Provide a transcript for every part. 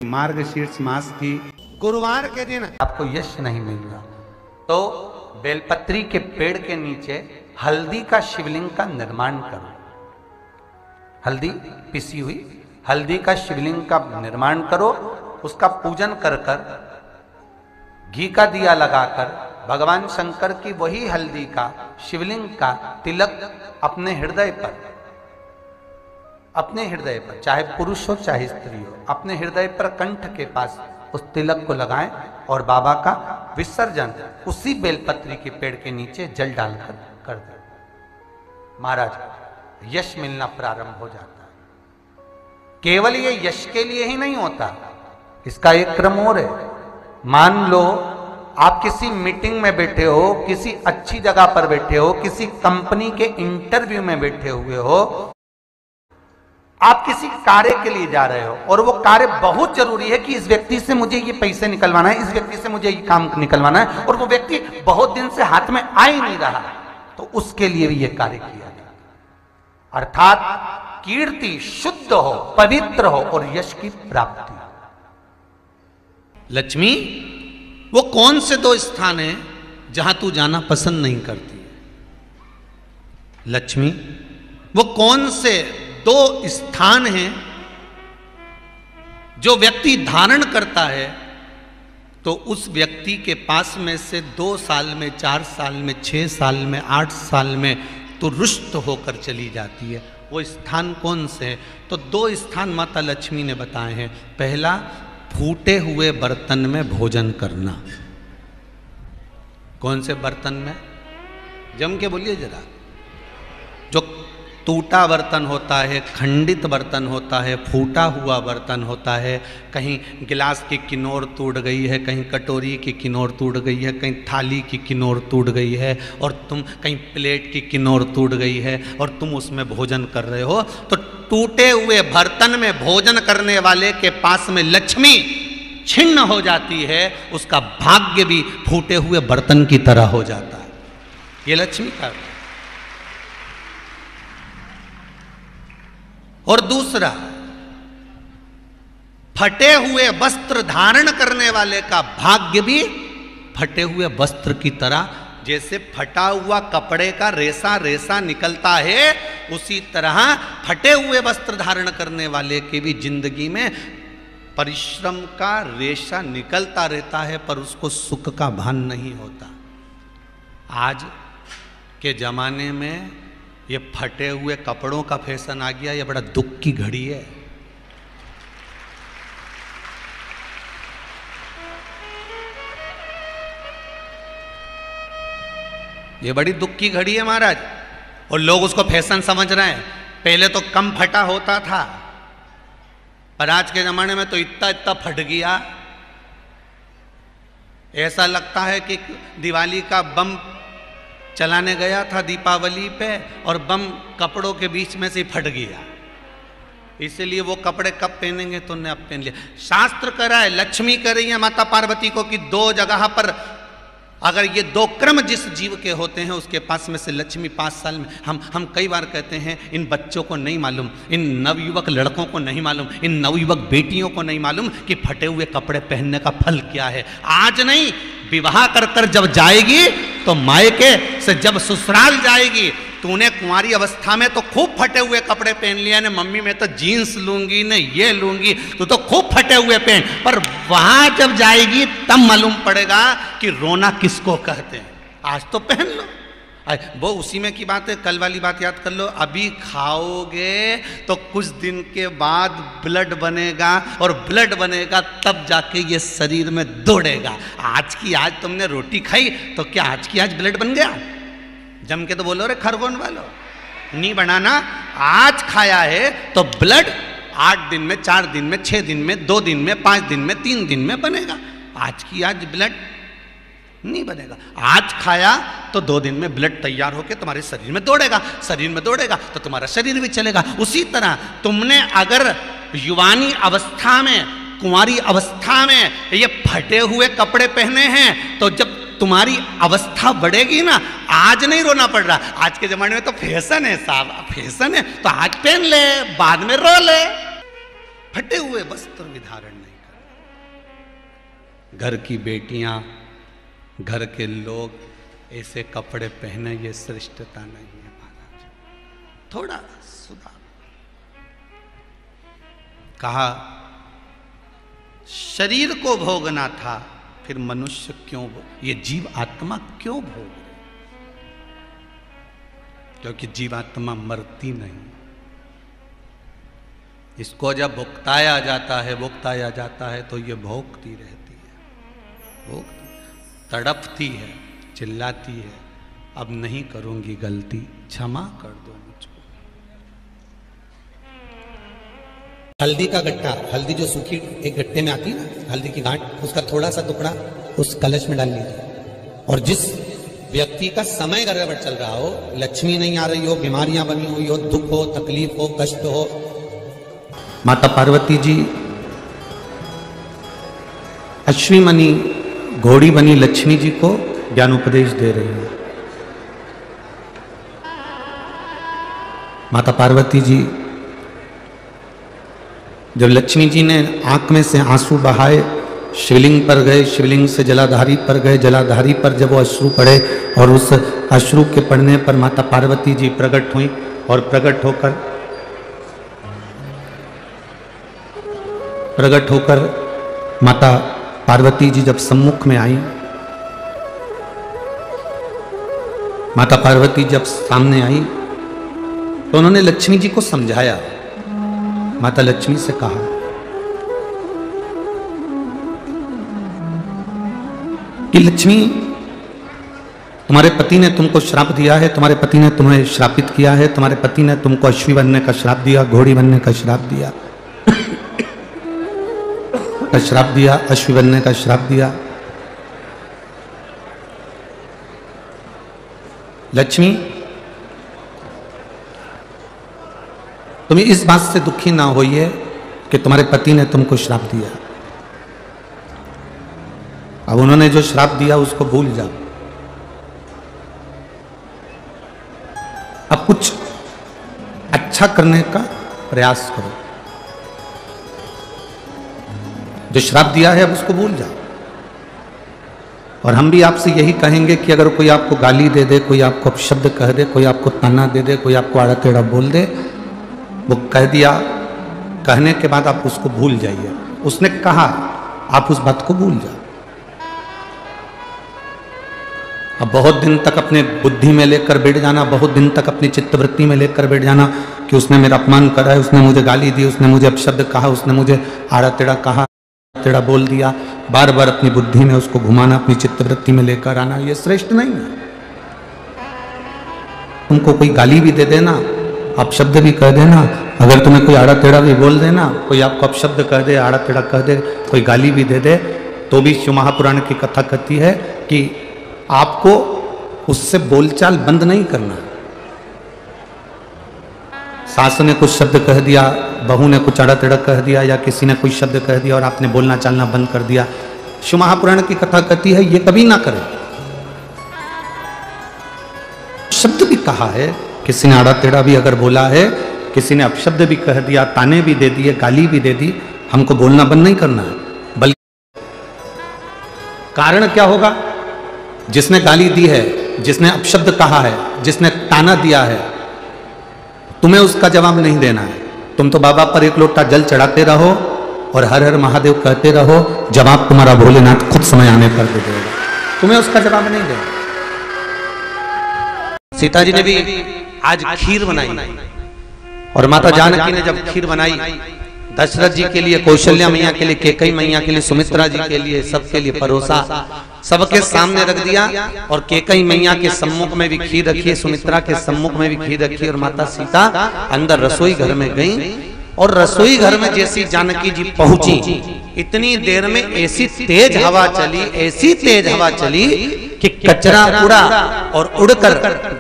मार्गशीर्ष मास की गुरुवार के दिन आपको यश नहीं मिल रहा तो बेलपत्री के पेड़ के नीचे हल्दी का शिवलिंग का निर्माण करो। हल्दी पिसी हुई हल्दी का शिवलिंग का निर्माण करो, उसका पूजन कर कर घी का दिया लगाकर भगवान शंकर की वही हल्दी का शिवलिंग का तिलक अपने हृदय पर चाहे पुरुष हो चाहे स्त्री हो, अपने हृदय पर कंठ के पास उस तिलक को लगाएं और बाबा का विसर्जन उसी बेलपत्री के पेड़ के नीचे जल डालकर कर दें। महाराज यश मिलना प्रारंभ हो जाता है। केवल ये यश के लिए ही नहीं होता, इसका एक क्रम और है। मान लो आप किसी मीटिंग में बैठे हो, किसी अच्छी जगह पर बैठे हो, किसी कंपनी के इंटरव्यू में बैठे हुए हो, आप किसी कार्य के लिए जा रहे हो और वो कार्य बहुत जरूरी है कि इस व्यक्ति से मुझे ये पैसे निकलवाना है, इस व्यक्ति से मुझे ये काम निकलवाना है, और वो व्यक्ति बहुत दिन से हाथ में आ ही नहीं रहा, तो उसके लिए भी ये कार्य किया जाता है। अर्थात कीर्ति शुद्ध हो, पवित्र हो और यश की प्राप्ति। लक्ष्मी, वो कौन से दो स्थान हैं जहां तू जाना पसंद नहीं करती? लक्ष्मी, वो कौन से दो स्थान हैं जो व्यक्ति धारण करता है तो उस व्यक्ति के पास में से 2 साल में, 4 साल में, 6 साल में, 8 साल में तो रुष्ट होकर चली जाती है? वो स्थान कौन से हैं? तो 2 स्थान माता लक्ष्मी ने बताए हैं। पहला, फूटे हुए बर्तन में भोजन करना। कौन से बर्तन में? जम के बोलिए जरा। जो टूटा बर्तन होता है, खंडित बर्तन होता है, फूटा हुआ बर्तन होता है, कहीं गिलास की किनोर टूट गई है, कहीं कटोरी की किनोर टूट गई है, कहीं थाली की किनोर टूट गई है, और तुम कहीं प्लेट की किनोर टूट गई है और तुम उसमें भोजन कर रहे हो, तो टूटे हुए बर्तन में भोजन करने वाले के पास में लक्ष्मी छिन्न हो जाती है, उसका भाग्य भी फूटे हुए बर्तन की तरह हो जाता है। ये लक्ष्मी का। और दूसरा, फटे हुए वस्त्र धारण करने वाले का भाग्य भी फटे हुए वस्त्र की तरह, जैसे फटा हुआ कपड़े का रेसा रेसा निकलता है, उसी तरह फटे हुए वस्त्र धारण करने वाले की भी जिंदगी में परिश्रम का रेशा निकलता रहता है, पर उसको सुख का भान नहीं होता। आज के जमाने में ये फटे हुए कपड़ों का फैशन आ गया, ये बड़ा दुख की घड़ी है। ये बड़ी दुख की घड़ी है महाराज, और लोग उसको फैशन समझ रहे हैं। पहले तो कम फटा होता था, पर आज के जमाने में तो इतना इतना फट गया, ऐसा लगता है कि दिवाली का बम चलाने गया था दीपावली पे और बम कपड़ों के बीच में से फट गया। इसलिए वो कपड़े कब पहनेंगे तो ने अब पहन लिया। शास्त्र कह रहा है, लक्ष्मी कह रही है माता पार्वती को कि 2 जगह पर अगर ये 2 क्रम जिस जीव के होते हैं उसके पास में से लक्ष्मी 5 साल में। हम कई बार कहते हैं इन बच्चों को नहीं मालूम, इन नवयुवक लड़कों को नहीं मालूम, इन नवयुवक बेटियों को नहीं मालूम कि फटे हुए कपड़े पहनने का फल क्या है। आज नहीं, विवाह कर कर जब जाएगी तो मायके से जब ससुराल जाएगी, तूने कुंवारी अवस्था में तो खूब फटे हुए कपड़े पहन लिया ने, मम्मी मैं तो जीन्स लूंगी ने, ये लूंगी, तू तो खूब फटे हुए पहन, पर वहां जब जाएगी तब मालूम पड़ेगा कि रोना किसको कहते हैं। आज तो पहन लो, वो उसी में की बात है। कल वाली बात याद कर लो, अभी खाओगे तो कुछ दिन के बाद ब्लड बनेगा, और ब्लड बनेगा तब जाके ये शरीर में दौड़ेगा। आज की आज तुमने रोटी खाई तो क्या आज की आज ब्लड बन गया? जम के तो बोलो रे खरगोन वालो, नहीं बनाना। आज खाया है तो ब्लड 8 दिन में, 4 दिन में, 6 दिन में, 2 दिन में, 5 दिन में, 3 दिन में बनेगा। आज की आज ब्लड नहीं बनेगा। आज खाया तो 2 दिन में ब्लड तैयार होकर तुम्हारे शरीर में दौड़ेगा, शरीर में दौड़ेगा तो तुम्हारा शरीर भी चलेगा। उसी तरह तुमने अगर युवानी अवस्था में, कुंवारी अवस्था में ये फटे हुए कपड़े पहने हैं, तो जब तुम्हारी अवस्था बढ़ेगी ना, आज नहीं रोना पड़ रहा। आज के जमाने में तो फैशन है साहब, फैशन है तो आज पहन ले, बाद में रो ले। फटे हुए वस्त्र विधारण नहीं कर। घर की बेटियां, घर के लोग ऐसे कपड़े पहने, ये श्रेष्ठता नहीं है महाराज। थोड़ा सुधार। कहा शरीर को भोगना था, फिर मनुष्य क्यों ये जीव आत्मा क्यों भोग रहे? क्योंकि जीवात्मा मरती नहीं। इसको जब भुगताया जाता है तो ये भोगती रहती है, तड़पती है, चिल्लाती है, अब नहीं करूंगी गलती, क्षमा कर दो मुझको। हल्दी का गट्टा, हल्दी जो सूखी एक गट्टे में आती है ना, हल्दी की गांठ, उसका थोड़ा सा टुकड़ा उस कलश में डाल लीजिए। और जिस व्यक्ति का समय गड़बड़ चल रहा हो, लक्ष्मी नहीं आ रही हो, बीमारियां बनी हुई हो, दुख हो, तकलीफ हो, कष्ट हो, माता पार्वती जी अश्विमनी घोड़ी बनी लक्ष्मी जी को ज्ञान उपदेश दे रही है। माता पार्वती जी जब लक्ष्मी जी ने आंख में से आंसू बहाए, शिवलिंग पर गए, शिवलिंग से जलाधारी पर गए, जलाधारी पर जब वो अश्रु पड़े और उस अश्रु के पड़ने पर माता पार्वती जी प्रकट हुई और प्रकट होकर माता पार्वती जी जब सम्मुख में आई, माता पार्वती जब सामने आई तो उन्होंने लक्ष्मी जी को समझाया। माता लक्ष्मी से कहा कि लक्ष्मी, तुम्हारे पति ने तुमको श्राप दिया है, तुम्हारे पति ने तुम्हें श्रापित किया है, तुम्हारे पति ने तुमको अश्वी बनने का श्राप दिया, घोड़ी बनने का श्राप दिया, अश्वी बनने का श्राप दिया। लक्ष्मी, तुम इस बात से दुखी ना होइए कि तुम्हारे पति ने तुमको श्राप दिया। अब उन्होंने जो श्राप दिया उसको भूल जाओ, अब कुछ अच्छा करने का प्रयास करो। जो श्राप दिया है अब उसको भूल जाओ। और हम भी आपसे यही कहेंगे कि अगर कोई आपको गाली दे दे, कोई आपको अपशब्द कह दे, कोई आपको ताना दे दे, कोई आपको आड़ा टेढ़ा बोल दे, वो कह दिया, कहने के बाद आप उसको भूल जाइए। उसने कहा, आप उस बात को भूल जाओ। अब बहुत दिन तक अपने बुद्धि में लेकर बैठ जाना, बहुत दिन तक अपनी चित्तवृत्ति में लेकर बैठ जाना कि उसने मेरा अपमान करा है, उसने मुझे गाली दी, उसने मुझे अपशब्द कहा, उसने मुझे आड़ा टेढ़ा कहा, टेढ़ा बोल दिया, बार बार अपनी बुद्धि में उसको घुमाना, अपनी चित्तवृत्ति में लेकर आना, ये श्रेष्ठ नहीं है। तुमको कोई गाली भी दे देना, अपशब्द भी कह देना, अगर तुम्हें कोई आड़ा टेढ़ा भी बोल देना, कोई आपको अपशब्द कह दे, आड़ा टेढ़ा कह दे, कोई गाली भी दे दे, तो भी शिव महापुराण की कथा कहती है कि आपको उससे बोलचाल बंद नहीं करना। सास ने कुछ शब्द कह दिया, बहू ने कुछ आड़ा टेढ़ा कह दिया, या किसी ने कोई शब्द कह दिया और आपने बोलना चालना बंद कर दिया, शिव महापुराण की कथा कहती है ये कभी ना करें। शब्द भी कहा है, किसी ने आड़ा टेढ़ा भी अगर बोला है, किसी ने अपशब्द भी कह दिया, ताने भी दे दिए, गाली भी दे दी, हमको बोलना बंद नहीं करना है। बल्कि कारण क्या होगा? जिसने गाली दी है, जिसने अपशब्द कहा है, जिसने ताना दिया है, तुम्हें उसका जवाब नहीं देना है। तुम तो बाबा पर एक लोटा जल चढ़ाते रहो और हर हर महादेव कहते रहो, जवाब तुम्हारा भोलेनाथ खुद समय आने पर दे देगा, तुम्हें उसका जवाब नहीं देना। सीता जी ने भी आज खीर बनाई और माता जानकी ने जब खीर बनाई, दशरथ जी के लिए, कौशल्या मैया के लिए, कैकेयी मैया के लिए, सुमित्रा जी के लिए, सबके लिए परोसा, सबके सामने रख दिया। और कैकेयी मैया के सम्मुख में भी खीर रखी है, सुमित्रा के सम्मुख में भी खीर रखी है। और माता सीता अंदर रसोई घर में गई और रसोई घर में जैसी जानकी जी पहुंची, इतनी देर में ऐसी तेज हवा चली, ऐसी तेज हवा चली कि कचरा उड़ा और उड़कर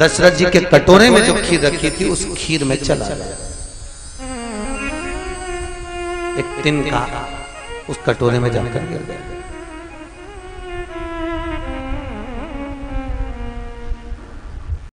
दशरथ जी के कटोरे में जो खीर रखी थी उस खीर में चला गया। एक तिनका उस कटोरे में जाकर गिर गया।